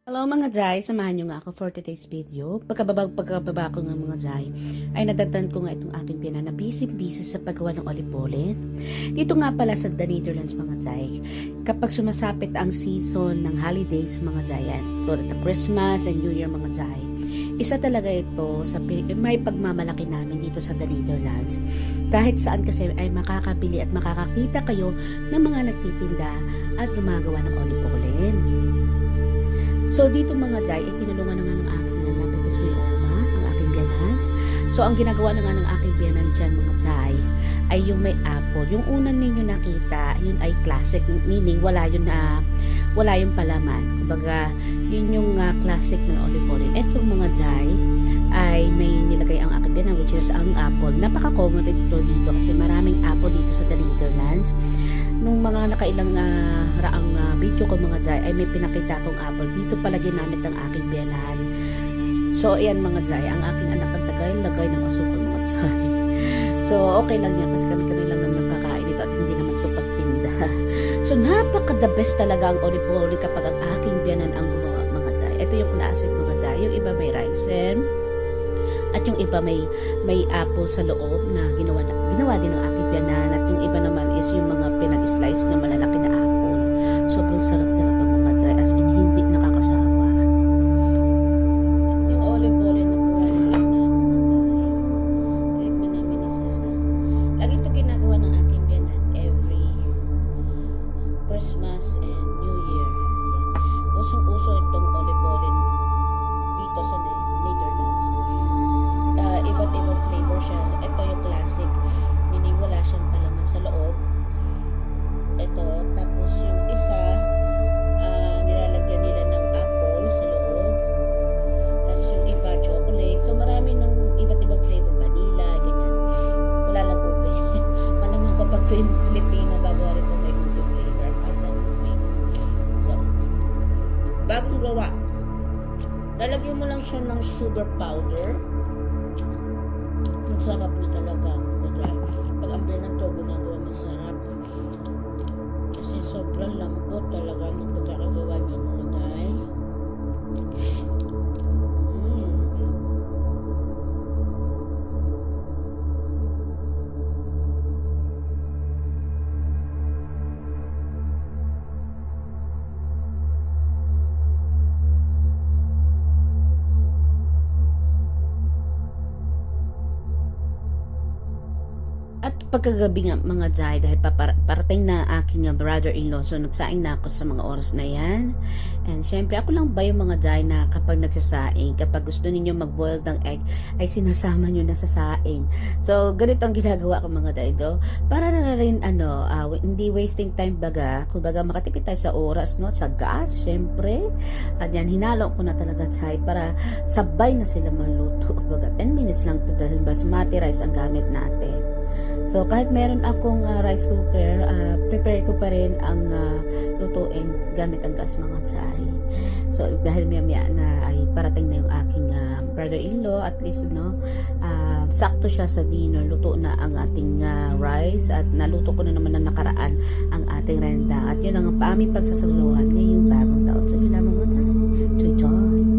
Hello mga Jai, samahan nyo nga ako for today's video. Pagkababa ko nga mga Jai, ay nadatnan ko nga itong aking pinana busy sa paggawa ng olive. Dito nga pala sa The Netherlands mga Jai, kapag sumasapit ang season ng holidays mga Jai, tulad ng Christmas and New Year mga Jai, isa talaga ito sa may pagmamalaki namin dito sa The Netherlands. Kahit saan kasi ay makakabili at makakakita kayo ng mga nagtitinda at gumagawa ng olive. So, dito mga Jai, tinulungan na nga ng aking anak, ito si Oma, ang aking biyanan. So, ang ginagawa na nga ng aking biyanan dyan mga Jai, ay yung may apple. Yung unang ninyo nakita, yun ay classic, meaning wala yung palaman. Kumbaga, yun yung classic ng olive oil. Etong mga Jai, ay may nilagay ang aking biyanan, which is ang apple. Napaka-common ito dito kasi maraming apple dito sa The Netherlands. Nung mga nakailang raang video ko mga Jai, ay may pinakita akong apple. Dito pala ginamit ang aking biyanan. So, ayan mga Jai, ang aking anak ang lagay ng asukal mga Jai. So, okay lang yan kasi kami lang naman kakain ito at hindi naman ito pagtinda. So, napaka-the best talaga ang olive kapag ang aking biyanan ang gumawa mga Jai. Ito yung classic mga Jai. Yung iba may raisin at yung iba may apple sa loob na ginawa din ng aking biyanan, at yung iba naman is yung mga pinag-slice na malalaki na apple. Sobrang sarap talaga mga Jai, as in hindi nakakasawa. Yung olive oil na gawa nila na mga Jai, tikman namin ni Sarah. Lagi ito ginagawa ng aking biyanan every Christmas and New Year. Yan. Usong-uso itong olive oil dito sa Netherlands. Iba't ibang flavor siya. Ito yung classic, meaning wala siyang palaman sa loob. Ito, tapos yung isa, nilalagyan nila ng apple sa loob. Tapos yung iba, chocolate. So marami ng iba't ibang flavor, vanilla, ganyan. Wala lang ube. Malamang kapag Filipino, gagawa rin ito may ube flavor. Pandan flavor. So, bagong gawa. Lalagyan mo lang siya ng sugar powder. Ang sarap na talaga. Pag ang biyanan to, gumagawa masarap. Kasi sobrang lambot talaga ng pagkakagawa niya mga Jai. At pagkagabi nga mga Jai, dahil parating na aking brother-in-law, so nagsaing na ako sa mga oras na yan. And syempre ako lang ba yung mga Jai na kapag nagsasaing, kapag gusto ninyo mag-boil ng egg, ay sinasama nyo na sa saing. So ganito ang ginagawa ko mga Jai do, para na rin hindi wasting time baga, kumbaga makatipid tayo sa oras, no, sa gas syempre. At yan, hinalo ko na talaga Jai para sabay na sila maluto. Baga 10 minutes lang to, dahil basmati rice ang gamit natin. So, kahit meron akong rice cooker, prepare ko pa rin ang lutuin gamit ang gas mga Jai. So, dahil maya na ay parating na yung aking brother-in-law, at least, no, sakto siya sa dinner, luto na ang ating rice, at naluto ko na naman na nakaraan ang ating renda. At yun ang aming pagsasaluhan ngayong bagong taon. So, yun lamang mga Jai.